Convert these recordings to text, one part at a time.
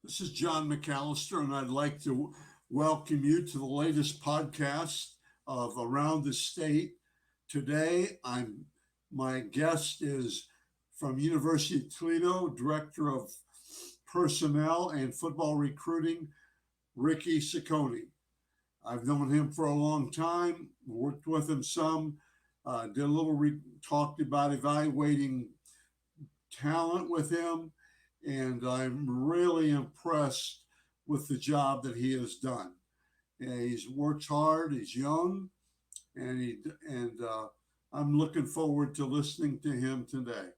This is John McAllister, and I'd like to welcome you to the latest podcast of Around the State. Today, my guest is from University of Toledo, Director of Personnel and Football Recruiting, Ricky Ciccone. I've known him for a long time, worked with him some, did a little talked about evaluating talent with him, and I'm really impressed with the job that he has done. And he's worked hard. He's young, and I'm looking forward to listening to him today.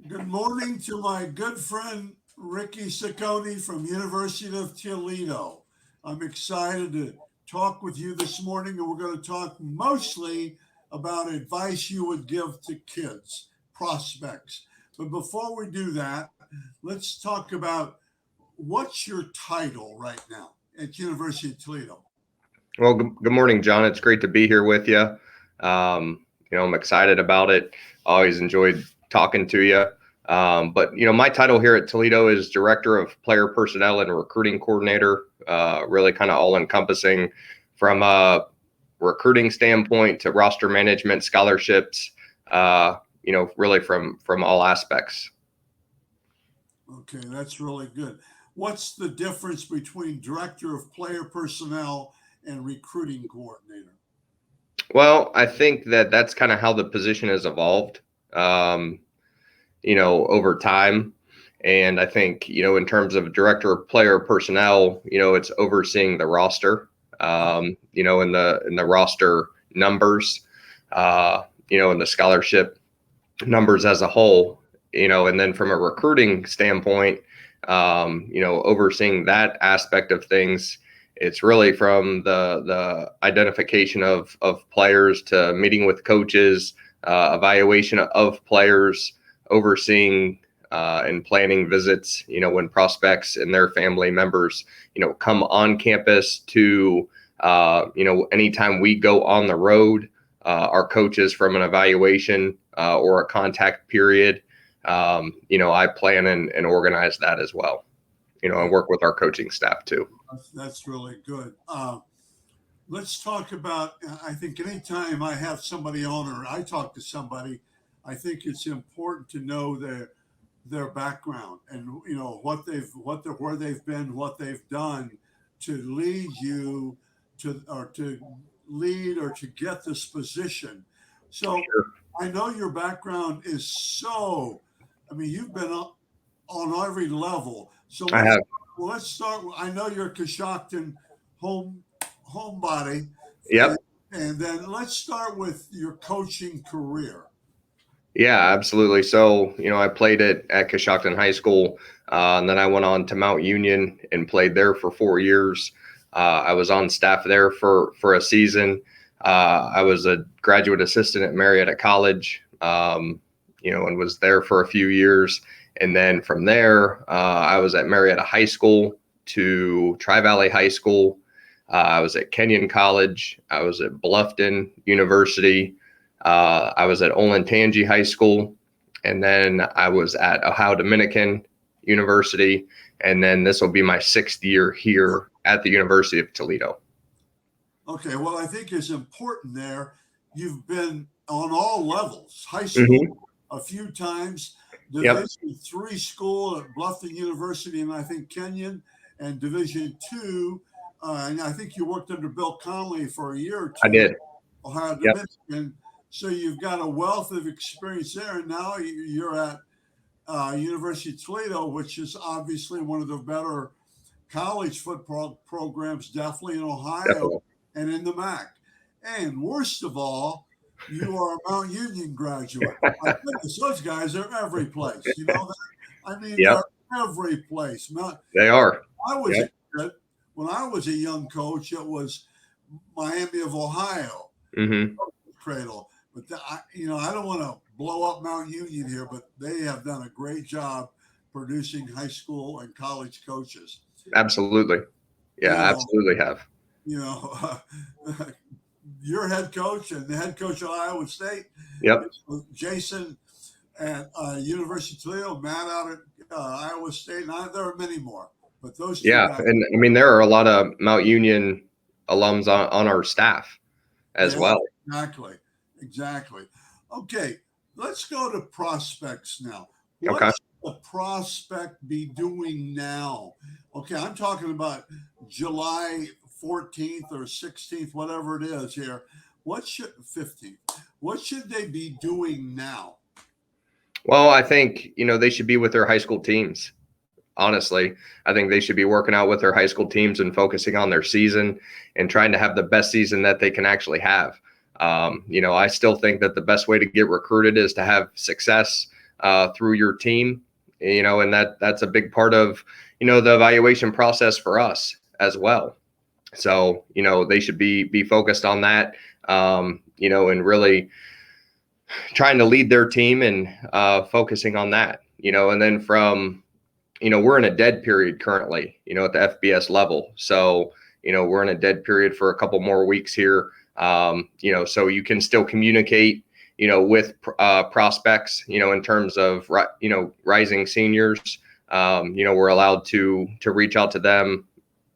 Good morning to my good friend Ricky Ciccone from University of Toledo. I'm excited to talk with you this morning, and we're going to talk mostly about advice you would give to kids, prospects. But before we do that, let's talk about what's your title right now at University of Toledo? Well, good morning, John. It's great to be here with you. I'm excited about it. Always enjoyed talking to you. But my title here at Toledo is Director of Player Personnel and Recruiting Coordinator, really kind of all encompassing from a recruiting standpoint to roster management, scholarships, really from all aspects. Okay, that's really good. What's the difference between Director of Player Personnel and Recruiting Coordinator? Well, I think that's kind of how the position has evolved. Over time. And I think, in terms of director of player personnel, it's overseeing the roster, in the roster numbers, in the scholarship numbers as a whole, and then from a recruiting standpoint, overseeing that aspect of things. It's really from the identification of players to meeting with coaches, evaluation of players, overseeing and planning visits, when prospects and their family members, come on campus to, anytime we go on the road, our coaches from an evaluation or a contact period, I plan and organize that as well, and work with our coaching staff too. That's really good. Let's talk about, I think anytime I have somebody on or I talk to somebody, I think it's important to know their background and where they've been, what they've done to lead you to lead or to get this position. So Sure. I know your background is you've been on every level. So I have. let's start. I know you're a Coshocton homebody, Yep. and then let's start with your coaching career. Yeah, absolutely. So, I played at Coshocton High School, and then I went on to Mount Union and played there for 4 years. I was on staff there for a season. I was a graduate assistant at Marietta College, and was there for a few years. And then from there, I was at Marietta High School to Tri-Valley High School. I was at Kenyon College. I was at Bluffton University. I was at Olentangy High School, and then I was at Ohio Dominican University, and then this will be my 6th year here at the University of Toledo. Okay, well, I think it's important there. You've been on all levels, high school a few times, Division III school at Bluffton University, and I think Kenyon, and Division II, and I think you worked under Bill Connolly for a year or two. I did. Ohio Dominican. So you've got a wealth of experience there, and now you're at University of Toledo, which is obviously one of the better college football programs, definitely in Ohio and in the MAC. And worst of all, you are a Mount Union graduate. My goodness, those guys are every place. You know that? I mean, they're every place. They are. When I was a young coach, it was Miami of Ohio, cradle. But I don't want to blow up Mount Union here, but they have done a great job producing high school and college coaches. Absolutely. Yeah, You know, absolutely have. you know, your head coach and the head coach of Iowa State, Yep. Jason at University of Toledo, Matt out at Iowa State, and there are many more. But those two Yeah. guys, And I mean, there are a lot of Mount Union alums on our staff as yeah, well. exactly, exactly. Okay, let's go to prospects now. What Okay. should a prospect be doing now? Okay, I'm talking about July 14th or 16th, whatever it is here. What should 15th? What should they be doing now? Well, I think, they should be with their high school teams. Honestly, I think they should be working out with their high school teams and focusing on their season and trying to have the best season that they can actually have. I still think that the best way to get recruited is to have success through your team, and that's a big part of, the evaluation process for us as well. So, they should be focused on that, and really trying to lead their team and focusing on that, and then we're in a dead period currently, at the FBS level. So, we're in a dead period for a couple more weeks here. So you can still communicate, with prospects, in terms of, rising seniors. We're allowed to reach out to them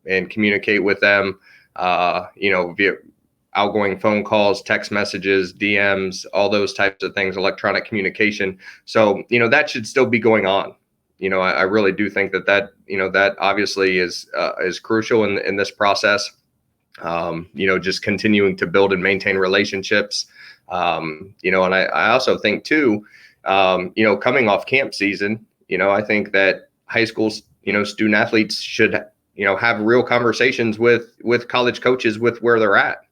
and communicate with them, via outgoing phone calls, text messages, DMs, all those types of things, electronic communication. So, that should still be going on. I really do think that obviously is crucial in this process. Just continuing to build and maintain relationships. And I also think too, coming off camp season, I think that high school, student athletes should, have real conversations with college coaches with where they're at.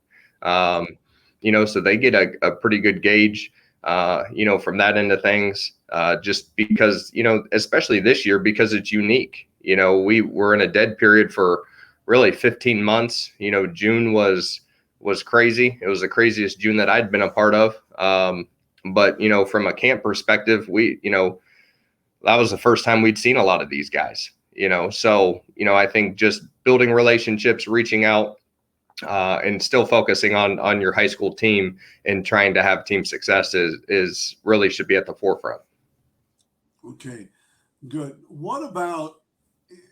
So they get a pretty good gauge, from that end of things, just because, especially this year, because it's unique. We were in a dead period for really 15 months. June was crazy. It was the craziest June that I'd been a part of. But, from a camp perspective, that was the first time we'd seen a lot of these guys, so, I think just building relationships, reaching out, and still focusing on your high school team and trying to have team success is really should be at the forefront. Okay, good. What about,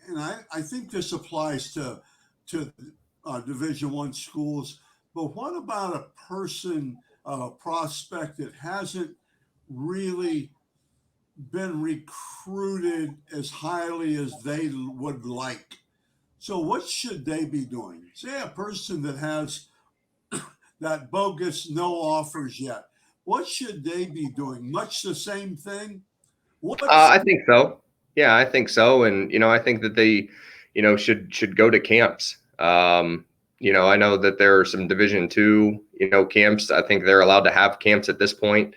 and I think this applies to Division One schools, but what about a person, a prospect that hasn't really been recruited as highly as they would like? So what should they be doing? Say a person that has that bogus no offers yet. What should they be doing? Much the same thing? What's I think so. Yeah, I think so. And, I think that they, should go to camps. I know that there are some Division II, camps. I think they're allowed to have camps at this point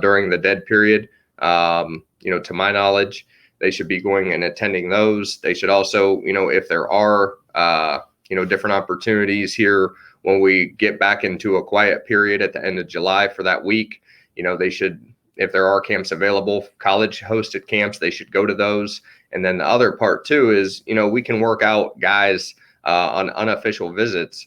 during the dead period. To my knowledge, they should be going and attending those. They should also, if there are, different opportunities here when we get back into a quiet period at the end of July for that week, they should, if there are camps available, college hosted camps, they should go to those. And then the other part too is, we can work out guys on unofficial visits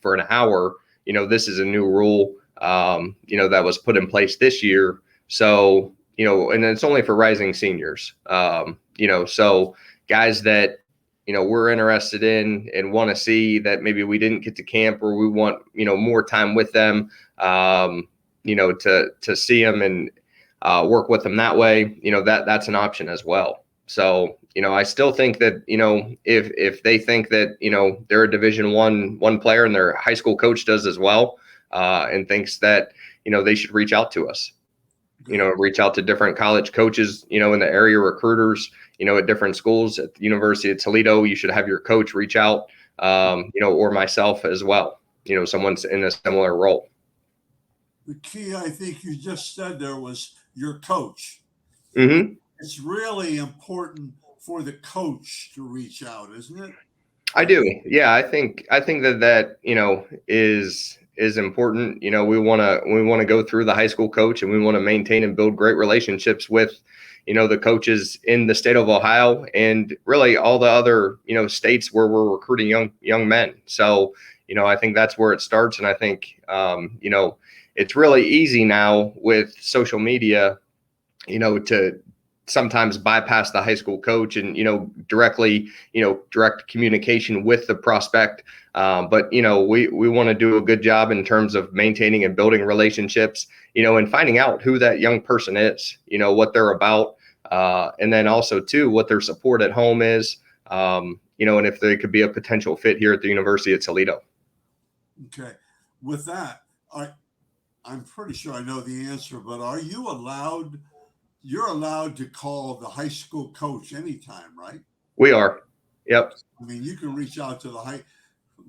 for an hour. This is a new rule, that was put in place this year. So, and it's only for rising seniors, so guys that, we're interested in and want to see that maybe we didn't get to camp or we want, more time with them, to see them and work with them that way, that's an option as well. So, I still think that, if they think that, they're a Division one player and their high school coach does as well, and thinks that, they should reach out to us, reach out to different college coaches, in the area, recruiters, at different schools. At the University of Toledo, you should have your coach reach out, or myself as well, someone's in a similar role. the key? I think you just said there was your coach. Mm-hmm. It's really important for the coach to reach out, isn't it? I do. Yeah, I think that is is important. We want to go through the high school coach, and we want to maintain and build great relationships with, the coaches in the state of Ohio and really all the other, states where we're recruiting young men. So, I think that's where it starts. And I think, it's really easy now with social media, to sometimes bypass the high school coach and, directly, direct communication with the prospect. But, we want to do a good job in terms of maintaining and building relationships, and finding out who that young person is, what they're about. And then also too, what their support at home is, and if they could be a potential fit here at the University of Toledo. Okay. With that, I'm pretty sure I know the answer, but are you allowed? You're allowed to call the high school coach anytime, right? We are. Yep. I mean, you can reach out to the high.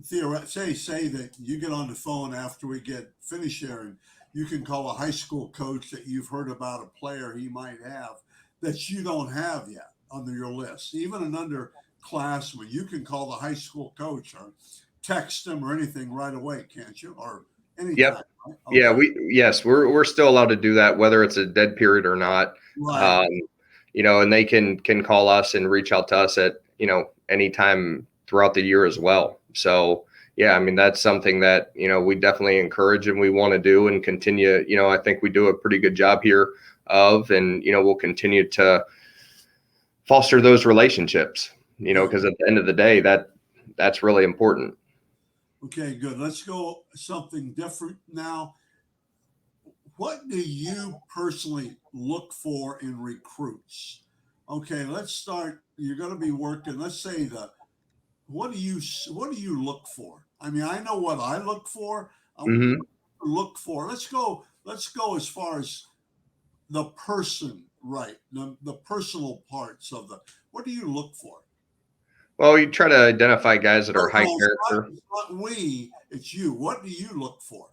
Say that you get on the phone after we get finished here, and you can call a high school coach that you've heard about a player he might have that you don't have yet on your list. Even an underclassman, you can call the high school coach or text him or anything right away, can't you? Or anytime. Yep. Right? Yeah, Okay. we're still allowed to do that, whether it's a dead period or not. Right. And they can call us and reach out to us at, anytime throughout the year as well. So yeah, I mean, that's something that, we definitely encourage and we want to do and continue. I think we do a pretty good job here and, we'll continue to foster those relationships, because at the end of the day, that's really important. Okay, good. Let's go something different now. What do you personally look for in recruits? Okay, let's start. You're going to be working. Let's say what do you look for? I mean, I know what I look for. What Hmm. do you look for? Let's go as far as the person, right? The personal parts of the. What do you look for? Well, you try to identify guys that No, are high no, character. it's not we. It's you. What do you look for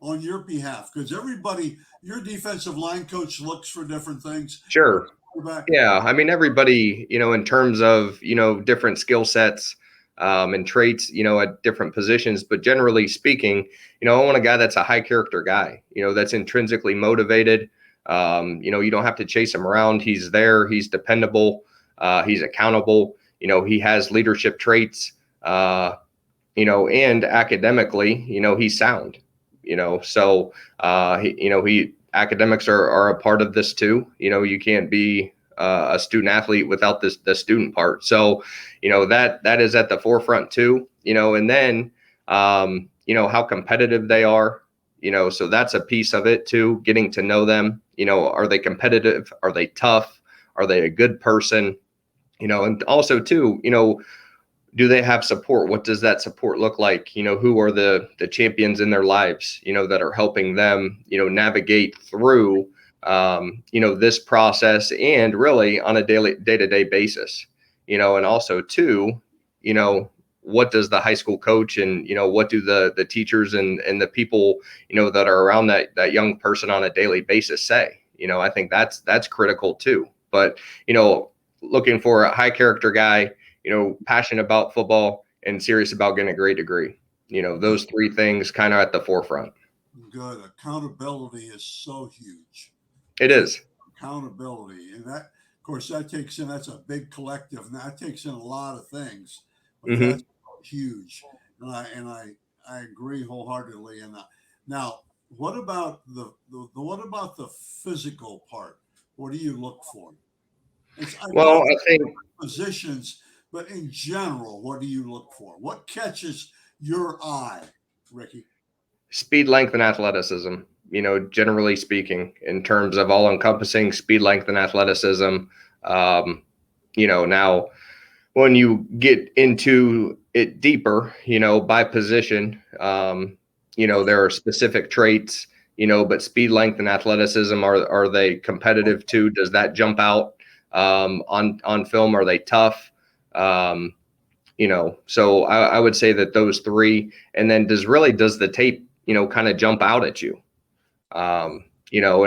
on your behalf? Because everybody, your defensive line coach looks for different things. Sure. Quarterback, Yeah, I mean, everybody, in terms of, different skill sets and traits, at different positions. But generally speaking, I want a guy that's a high character guy, that's intrinsically motivated. You don't have to chase him around. He's there. He's dependable. He's accountable. He has leadership traits, and academically, he's sound, so, he academics are a part of this too. You can't be a student athlete without the student part. So, that is at the forefront too, and then, how competitive they are, so that's a piece of it too, getting to know them. Are they competitive? Are they tough? Are they a good person? And also too, do they have support? What does that support look like? Who are the champions in their lives, that are helping them, navigate through, this process and really on a day-to-day basis, and also too, what does the high school coach and, what do the teachers and the people, that are around that young person on a daily basis say? I think that's critical too. But, looking for a high character guy, passionate about football and serious about getting a great degree. Those three things kind of at the forefront. good. Accountability is so huge. It is. Accountability, and that, of course, that's a big collective, and that takes in a lot of things, but that's Hmm. huge. And I agree wholeheartedly. And now, what about the physical part? What do you look for? I Well, know I think positions, but in general, what do you look for? What catches your eye, Ricky? speed, length, and athleticism, generally speaking, in terms of all encompassing speed, length, and athleticism. Now when you get into it deeper, by position, there are specific traits, but speed, length, and athleticism, are they competitive too? Does that jump out on film? Are they tough? Um, so I would say that those three, and then does the tape, kind of jump out at you? And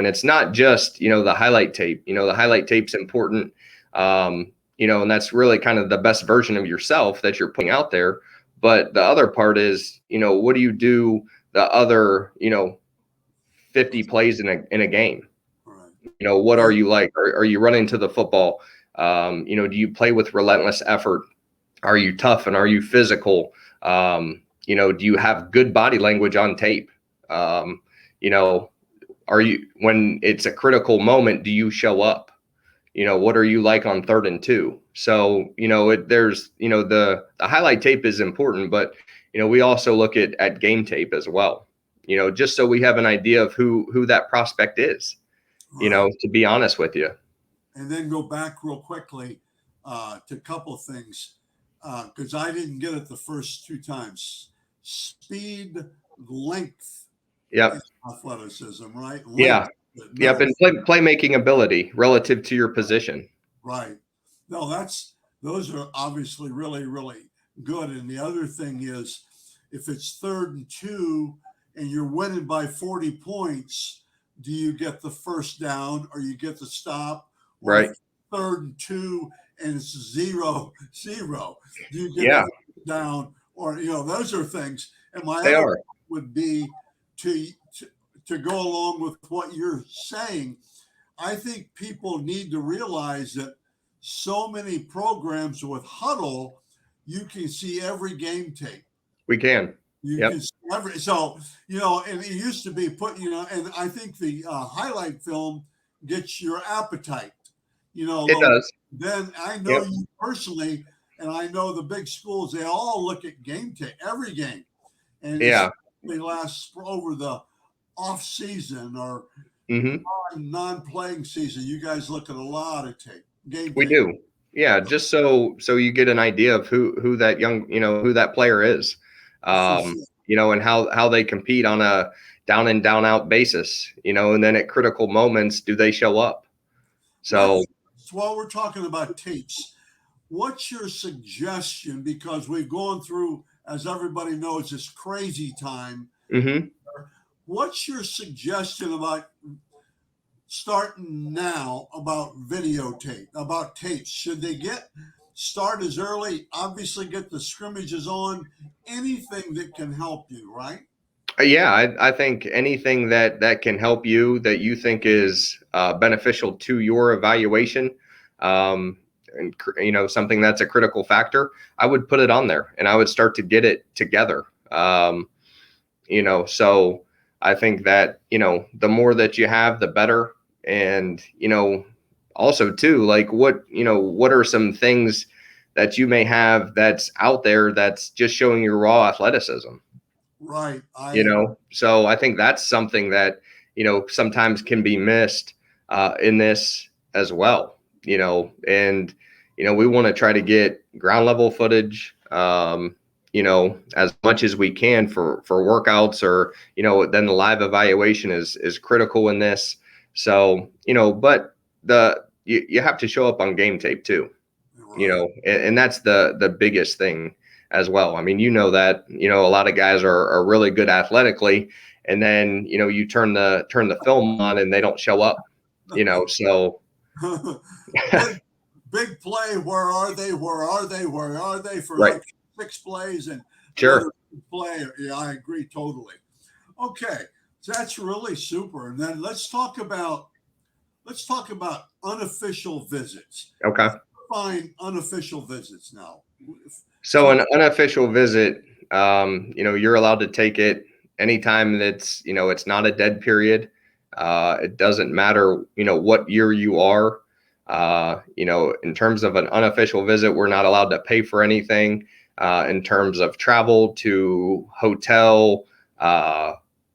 it's not just, the highlight tape. The highlight tape's important. And that's really kind of the best version of yourself that you're putting out there. But the other part is, what do you do the other, 50 plays in a game. Right. What are you like? Are you running to the football? Do you play with relentless effort? Are you tough and are you physical? Do you have good body language on tape? You know, are you, when it's a critical moment, do you show up? What are you like on 3rd and 2? So, there's, the highlight tape is important, but, we also look at game tape as well, just so we have an idea of who that prospect is, Right. to be honest with you. And then go back real quickly to a couple of things because I didn't get it the first 2 times. Speed, length, Yep. and athleticism, right? Yeah. Length. Yep. No, And playmaking ability relative to your position. right. No, those are obviously really, really good. And the other thing is if it's 3rd and 2 and you're winning by 40 points, do you get the first down or you get the stop? Or Right. if 3rd and 2 and it's 0-0, do you get Yeah, the down? Or those are things. And my they other are. would be to, to to go along with what you're saying. I think people need to realize that so many programs with huddle, you can see every game tape. We can. You Yep. can see every and it used to be and I think the highlight film gets your appetite. A It little. does. Then I know Yep. you personally, and I know the big schools. They all look at game tape, every game, and Yeah. they last over the off season or Hmm. non-playing season. You guys look at a lot of tape, game We tape. do. Yeah, just so you get an idea of who that who that player is, For sure. and how they compete on a down and down out basis, and then at critical moments, do they show up? So, While we're talking about tapes, what's your suggestion? Because we've gone through, as everybody knows, this crazy time. mhm. What's your suggestion about starting now about videotape, about tapes? Should they start as early? Obviously, get the scrimmages on. Anything that can help you, right? Yeah, I think anything that can help you that you think is beneficial to your evaluation, and something that's a critical factor, I would put it on there and I would start to get it together. So I think that the more that you have, the better. And also too, like what are some things that you may have that's out there that's just showing your raw athleticism? Right. So I think that's something that sometimes can be missed in this as well. And we want to try to get ground level footage, as much as we can for workouts, or then the live evaluation is critical in this. So but you have to show up on game tape too. Right. And that's the biggest thing as well. I mean, that, a lot of guys are really good athletically, and then, you turn the film on and they don't show up, so big play. Where are they? Where are they? Where are they for right. like 6 plays and Sure. another play? Yeah, I agree totally. Okay, so that's really super. And then let's talk about unofficial visits. Okay. Find unofficial visits now. So an unofficial visit, you're allowed to take it anytime that's, it's not a dead period. It doesn't matter, what year you are. In terms of an unofficial visit, we're not allowed to pay for anything. In terms of travel to hotel,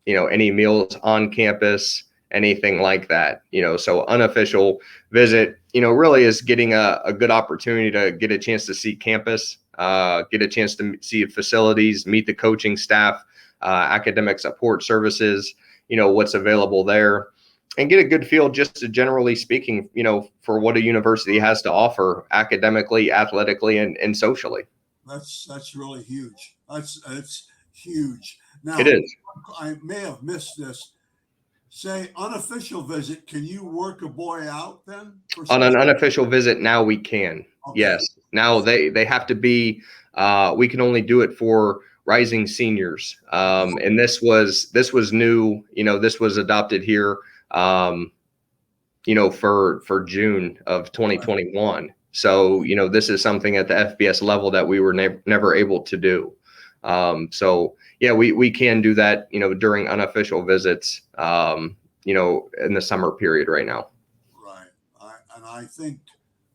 any meals on campus, anything like that. So unofficial visit, really is getting a good opportunity to get a chance to see campus, get a chance to see facilities, meet the coaching staff, academic support services, what's available there, and get a good feel, just to generally speaking, for what a university has to offer academically, athletically, and socially. That's really huge. That's huge. It Now, is. I may have missed this. Say unofficial visit. Can you work a boy out then? On an unofficial visit, now we can. Okay. Yes. Now they have to be, we can only do it for rising seniors. And this was new, this was adopted here, for June of 2021. So, this is something at the FBS level that we were never able to do. So yeah, we can do that, during unofficial visits, in the summer period right now. Right. And I think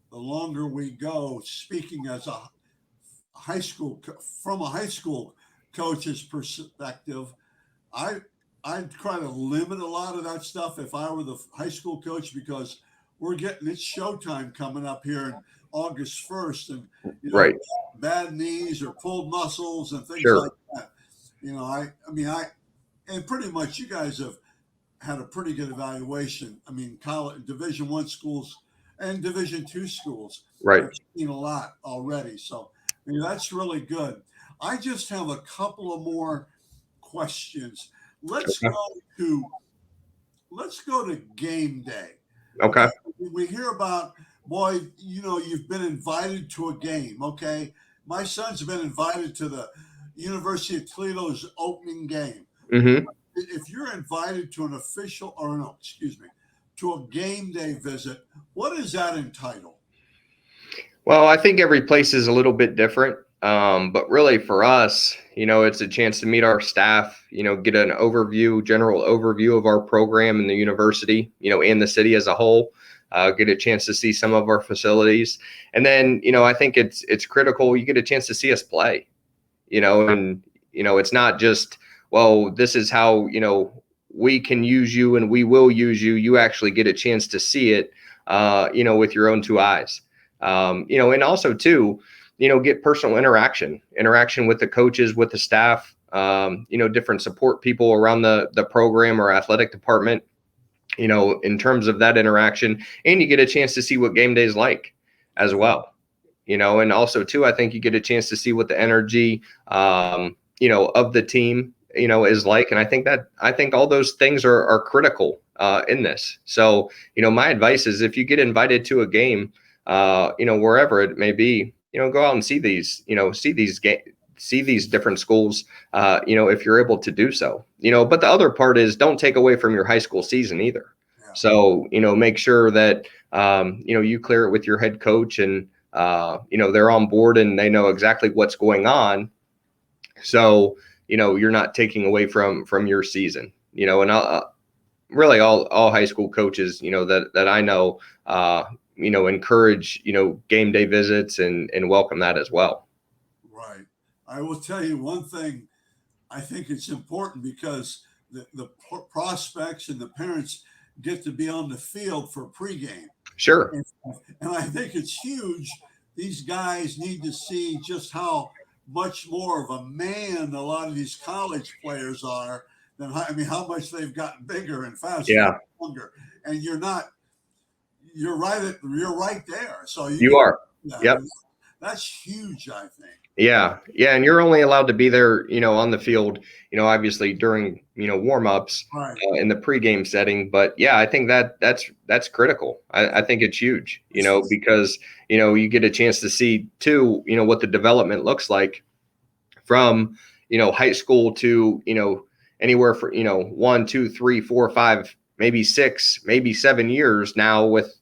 the longer we go, speaking as a from a high school coach's perspective, I I'd try to limit a lot of that stuff if I were the high school coach, because it's showtime coming up here in August 1st, and Right. bad knees or pulled muscles and things Sure. like that. I mean, and pretty much you guys have had a pretty good evaluation. I mean, college, Division I schools and Division II schools Right. have seen a lot already. So, that's really good. I just have a couple of more questions. Let's Okay. go to let's go to game day. Okay. We hear about, boy, you've been invited to a game. Okay, my son's been invited to the University of Toledo's opening game. Mm-hmm. If you're invited to an official, or no, excuse me, to a game day visit, what is that entitled? Well, I think every place is a little bit different. But really for us, it's a chance to meet our staff, get an general overview of our program and the university, and the city as a whole, get a chance to see some of our facilities. And then, I think it's critical you get a chance to see us play, and, it's not just, well, this is how, we can use you and we will use you. You actually get a chance to see it, with your own two eyes. And also too, get personal interaction with the coaches, with the staff, different support people around the program or athletic department, in terms of that interaction. And you get a chance to see what game day is like as well, and also too, I think you get a chance to see what the energy, of the team, is like. And I think all those things are critical, in this. So, my advice is if you get invited to a game, wherever it may be, go out and see these, see these different schools, if you're able to do so, but the other part is don't take away from your high school season either. Yeah. So, make sure that, you clear it with your head coach and, they're on board and they know exactly what's going on. So, you're not taking away from your season, and really all high school coaches, that I know, encourage, game day visits and welcome that as well. Right. I will tell you one thing. I think it's important because the prospects and the parents get to be on the field for pregame. Sure. And I think it's huge. These guys need to see just how much more of a man a lot of these college players are than, how much they've gotten bigger and faster, Yeah. and longer. And you're right there. So You are. Yep. That's huge, I think. Yeah. And you're only allowed to be there, on the field, obviously during, warm-ups, Right. In the pregame setting. But yeah, I think that's critical. I think it's huge, because, you get a chance to see too, what the development looks like from, high school to, anywhere for, 1, 2, 3, 4, 5, maybe 6, maybe 7 years now with,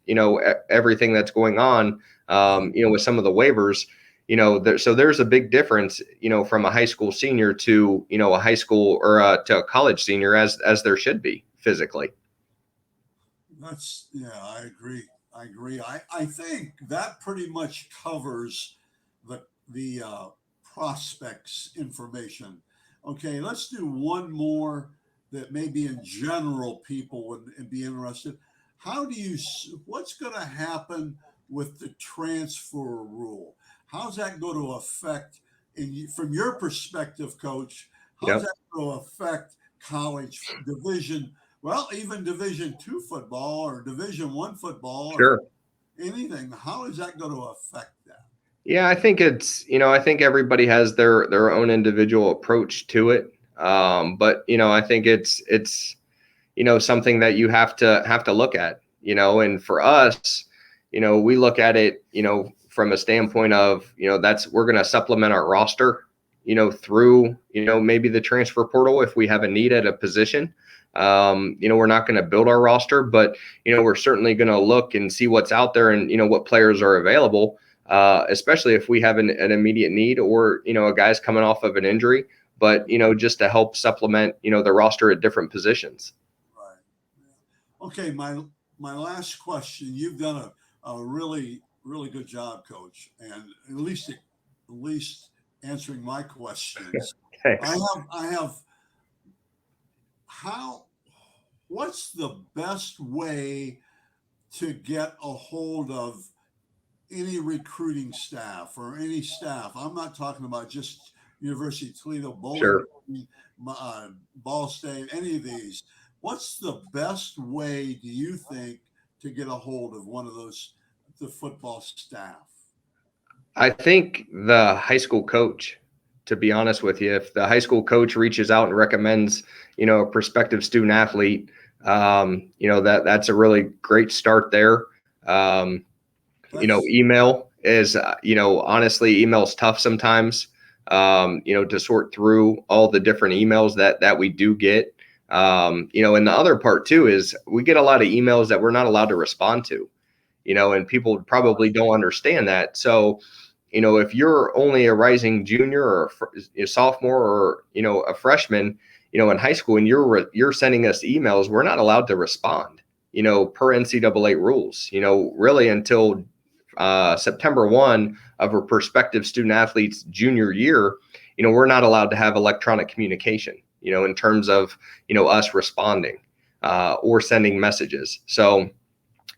everything that's going on, with some of the waivers. So there's a big difference, from a high school senior to, a high school or to a college senior, as there should be physically. I agree. I think that pretty much covers the prospects information. Okay, let's do one more that maybe in general people would be interested. What's going to happen with the transfer rule? How's that going to affect, from your perspective, Coach? How's that going to affect college even Division II football or Division I football? Sure. Or anything? How is that going to affect that? Yeah, I think I think everybody has their own individual approach to it. But I think it's something that you have to look at, and for us, we look at it, from a standpoint of, we're going to supplement our roster, through, maybe the transfer portal if we have a need at a position. We're not going to build our roster, but, we're certainly going to look and see what's out there and, what players are available, especially if we have an immediate need or, a guy's coming off of an injury, but, just to help supplement, the roster at different positions. Right. Yeah. Okay. My last question, you've done a really, really good job, Coach, and at least answering my questions. Thanks. I have what's the best way to get a hold of any recruiting staff or any staff? I'm not talking about just University of Toledo, Bowling Sure. Green, Ball State, any of these. What's the best way, do you think, to get a hold of one of the football staff? I think the high school coach, to be honest with you, if the high school coach reaches out and recommends, a prospective student athlete, that's a really great start there. Email is, honestly, email's tough sometimes, to sort through all the different emails that we do get. And the other part too is we get a lot of emails that we're not allowed to respond to, and people probably don't understand that. So, if you're only a rising junior or a sophomore or, a freshman, in high school and you're sending us emails, we're not allowed to respond, per NCAA rules, really until September 1 of a prospective student athlete's junior year, we're not allowed to have electronic communication, in terms of, us responding or sending messages. So,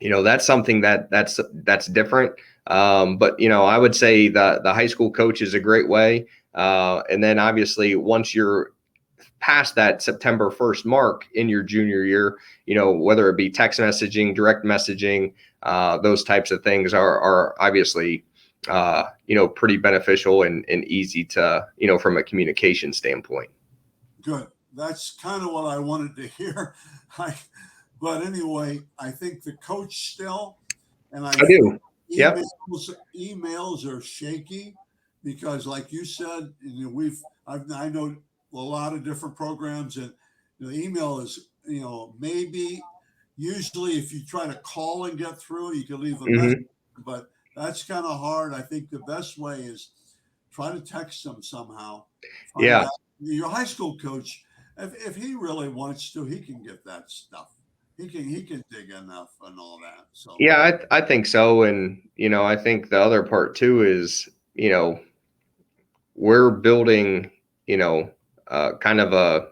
that's something that's different. But, I would say the high school coach is a great way. And then obviously once you're past that September 1st mark in your junior year, whether it be text messaging, direct messaging, those types of things are obviously, pretty beneficial and easy to, from a communication standpoint. Good. That's kind of what I wanted to hear. But anyway, I think the coach still, and I do. Yep. Emails are shaky because, like you said, I know a lot of different programs, and the email is, maybe usually if you try to call and get through, you can leave a message, but that's kind of hard. I think the best way is try to text them somehow. Yeah. Your high school coach, if he really wants to, he can get that stuff. He can dig enough and all that. So yeah, I think so. And, I think the other part too is, we're building, kind of a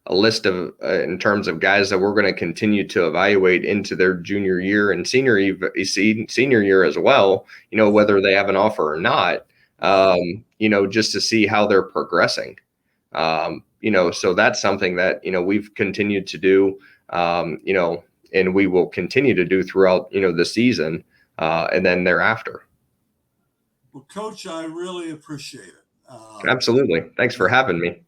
list of in terms of guys that we're going to continue to evaluate into their junior year and senior year as well, whether they have an offer or not, just to see how they're progressing. So that's something that, we've continued to do, and we will continue to do throughout, the season, and then thereafter. Well, Coach, I really appreciate it. Absolutely. Thanks for having me.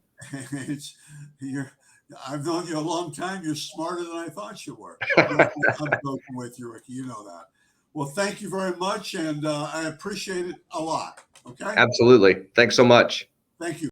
I've known you a long time. You're smarter than I thought you were. I'm joking with you, Ricky. You know that. Well, thank you very much, and I appreciate it a lot. Okay. Absolutely. Thanks so much. Thank you.